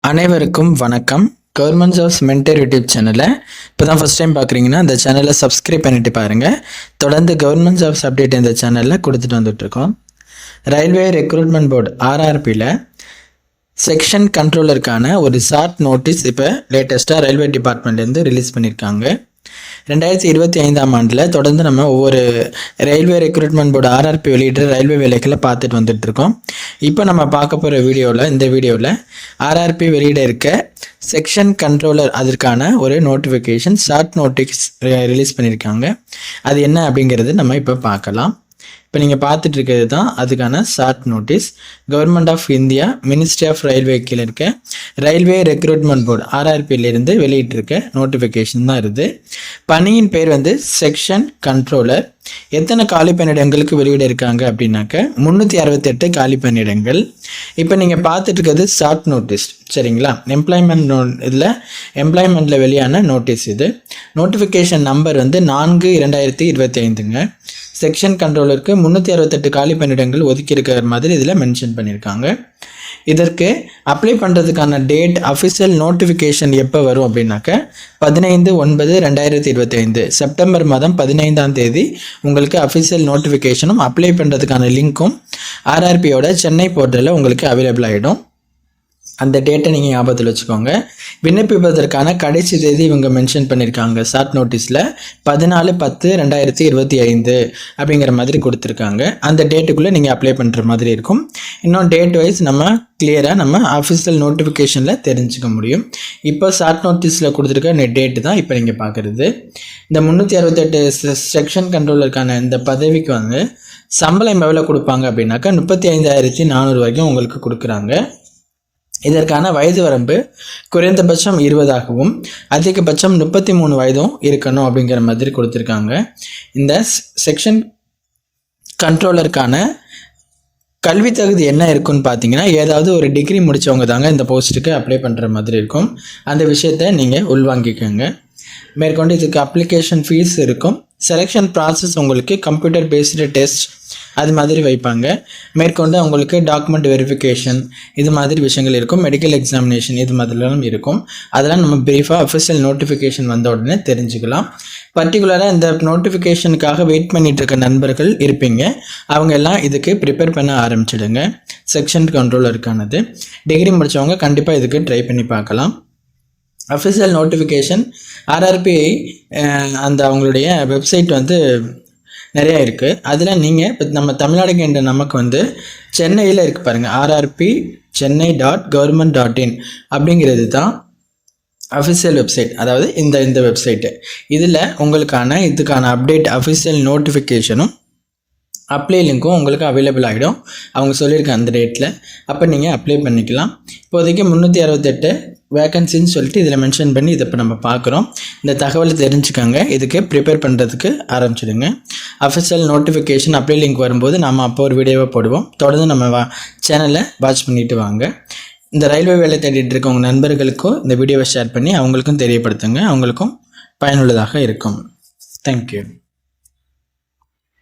அனைவருக்கும் வணக்கம். Government jobs mentor YouTube சேனலை இப்போ தான் ஃபஸ்ட் டைம் பார்க்குறீங்கன்னா இந்த சேனலை சப்ஸ்கிரைப் பண்ணிட்டு பாருங்கள். தொடர்ந்து கவர்மெண்ட் ஜாப்ஸ் அப்டேட் இந்த சேனலில் கொடுத்துட்டு வந்துட்டுருக்கோம். ரயில்வே ரெக்ரூட்மெண்ட் போர்டு RRPயில் செக்ஷன் கண்ட்ரோலருக்கான ஒரு ஷார்ட் நோட்டீஸ் இப்போ லேட்டஸ்ட்டாக ரயில்வே டிபார்ட்மெண்ட்லேருந்து ரிலீஸ் பண்ணியிருக்காங்க. 2025ஆம் ஆண்டில் தொடர்ந்து நம்ம ஒவ்வொரு ரயில்வே ரெக்ரூட்மெண்ட் போர்டு RRP வெளியிடுற ரயில்வே வேலைகளை பார்த்துட்டு வந்துட்டுருக்கோம். இப்போ நம்ம பார்க்க போகிற இந்த வீடியோவில் RRP வெளியிட இருக்க செக்ஷன் கண்ட்ரோலர் அதற்கான ஒரு நோட்டிஃபிகேஷன் ஷார்ட் நோட்டீஸ் ரிலீஸ் பண்ணியிருக்காங்க. அது என்ன அப்படிங்கிறது நம்ம இப்போ பார்க்கலாம். இப்போ நீங்கள் பார்த்துட்டு இருக்கிறது தான் அதுக்கான short notice. Government of India ministry of railway கீழே இருக்க ரயில்வே ரெக்ரூட்மெண்ட் போர்டு RRPயிலிருந்து வெளியிட்டிருக்க நோட்டிஃபிகேஷன் தான் இருக்குது. பணியின் பேர் செக்ஷன் கண்ட்ரோலர். எத்தனை காலி பணியிடங்களுக்கு வெளியிட இருக்காங்க அப்படின்னாக்க 368 காலி பணியிடங்கள். இப்போ நீங்கள் பார்த்துட்டு இருக்கிறது ஷார்ட் நோட்டீஸ், சரிங்களா? இதில் எம்ப்ளாய்மெண்ட்டில் வெளியான நோட்டீஸ். இது நோட்டிஃபிகேஷன் நம்பர் 4/2025ங்க. செக்ஷன் கண்ட்ரோலருக்கு 368 காலி பணியிடங்கள் ஒதுக்கி இருக்கிற மாதிரி இதில் மென்ஷன் பண்ணியிருக்காங்க. இதற்கு அப்ளை பண்ணுறதுக்கான டேட் அஃபிஷியல் நோட்டிஃபிகேஷன் எப்போ வரும் அப்படின்னாக்க 15/9/2025 செப்டம்பர் மாதம் 15ஆம் தேதி உங்களுக்கு அஃபிஷியல் நோட்டிஃபிகேஷனும் அப்ளை பண்ணுறதுக்கான லிங்க்கும் RRPயோட சென்னை போர்ட்டலில் உங்களுக்கு அவைலபிள் ஆகிடும். அந்த டேட்டை நீங்கள் ஞாபகத்தில் வச்சுக்கோங்க. விண்ணப்பிப்பதற்கான கடைசி தேதி இவங்க மென்ஷன் பண்ணியிருக்காங்க ஷார்ட் நோட்டீஸில் 14/10/2025 அப்படிங்கிற மாதிரி கொடுத்துருக்காங்க. அந்த டேட்டுக்குள்ளே நீங்கள் அப்ளை பண்ணுற மாதிரி இருக்கும். இன்னும் டேட் வைஸ் நம்ம கிளியராக நம்ம அஃபிஷியல் நோட்டிஃபிகேஷனில் தெரிஞ்சுக்க முடியும். இப்போ ஷார்ட் நோட்டீஸில் கொடுத்துருக்க டேட்டு தான் இப்போ நீங்கள் பார்க்குறது. இந்த 368 செக்ஷன் கண்ட்ரோலருக்கான இந்த பதவிக்கு சம்பளம் எவ்வளோ கொடுப்பாங்க அப்படின்னாக்கா 35,400 வரைக்கும் உங்களுக்கு கொடுக்குறாங்க. இதற்கான வயது வரம்பு குறைந்தபட்சம் 20ஆகவும் அதிகபட்சம் 33 வயதும் இருக்கணும் அப்படிங்கிற மாதிரி கொடுத்துருக்காங்க. இந்த செக்ஷன் கண்ட்ரோலருக்கான கல்வி தகுதி என்ன இருக்குன்னு பார்த்தீங்கன்னா, ஏதாவது ஒரு டிகிரி முடித்தவங்க தாங்க இந்த போஸ்ட்டுக்கு அப்ளை பண்ணுற மாதிரி இருக்கும். அந்த விஷயத்தை நீங்கள் உள்வாங்கிக்கோங்க. மேற்கொண்டு இதுக்கு அப்ளிகேஷன் ஃபீஸ் இருக்கும். செலெக்ஷன் ப்ராசஸ் உங்களுக்கு கம்ப்யூட்டர் பேஸ்டு டெஸ்ட் அது மாதிரி வைப்பாங்க. மேற்கொண்டு உங்களுக்கு டாக்குமெண்ட் வெரிஃபிகேஷன் இது மாதிரி விஷயங்கள் இருக்கும். மெடிக்கல் எக்ஸாமினேஷன் இது மாதிரிலாம் இருக்கும். அதெல்லாம் நம்ம ப்ரீஃபாக அஃபிஷியல் நோட்டிஃபிகேஷன் வந்த உடனே தெரிஞ்சுக்கலாம். பர்டிகுலராக இந்த நோட்டிஃபிகேஷனுக்காக வெயிட் பண்ணிகிட்டு இருக்க நண்பர்கள் இருப்பீங்க. அவங்க எல்லாம் இதுக்கு ப்ரிப்பேர் பண்ண ஆரம்பிச்சிடுங்க. செக்ஷன் கண்ட்ரோலருக்கானது டிகிரி முடித்தவங்க கண்டிப்பாக இதுக்கு ட்ரை பண்ணி பார்க்கலாம். அஃபிஷியல் நோட்டிஃபிகேஷன் RRP அந்த அவங்களுடைய வெப்சைட் நிறையா இருக்குது. அதில் நீங்கள் இப்போ நம்ம தமிழ்நாடுங்கிற நமக்கு சென்னையில் இருக்குது பாருங்கள், RRP chennai.government.in அப்படிங்கிறது தான் அஃபிஷியல் வெப்சைட். அதாவது இந்த வெப்சைட்டு இதில் இதுக்கான அப்டேட் அஃபிஷியல் நோட்டிஃபிகேஷனும் அப்ளை லிங்க்கும் உங்களுக்கு அவைலபிள் ஆகிடும். அவங்க சொல்லியிருக்க அந்த டேட்டில் அப்போ நீங்கள் அப்ளை பண்ணிக்கலாம். இப்போதைக்கு 368 வேக்கன்சின்னு சொல்லிட்டு இதில் மென்ஷன் பண்ணி இதை இப்போ நம்ம பார்க்குறோம். இந்த தகவலை தெரிஞ்சுக்கோங்க. இதுக்கு ப்ரிப்பேர் பண்ணுறதுக்கு ஆரம்பிச்சிடுங்க. அஃபிஷியல் நோட்டிஃபிகேஷன் அப்ளை லிங்க் வரும்போது நம்ம அப்போ ஒரு வீடியோவை போடுவோம். தொடர்ந்து நம்ம சேனலை வாட்ச் பண்ணிவிட்டு வாங்க. இந்த ரயில்வே வேலை தேடிட்டு இருக்க உங்கள் நண்பர்களுக்கும் இந்த வீடியோவை ஷேர் பண்ணி அவங்களுக்கும் தெரியப்படுத்துங்க. அவங்களுக்கும் பயனுள்ளதாக இருக்கும். தேங்க்யூ.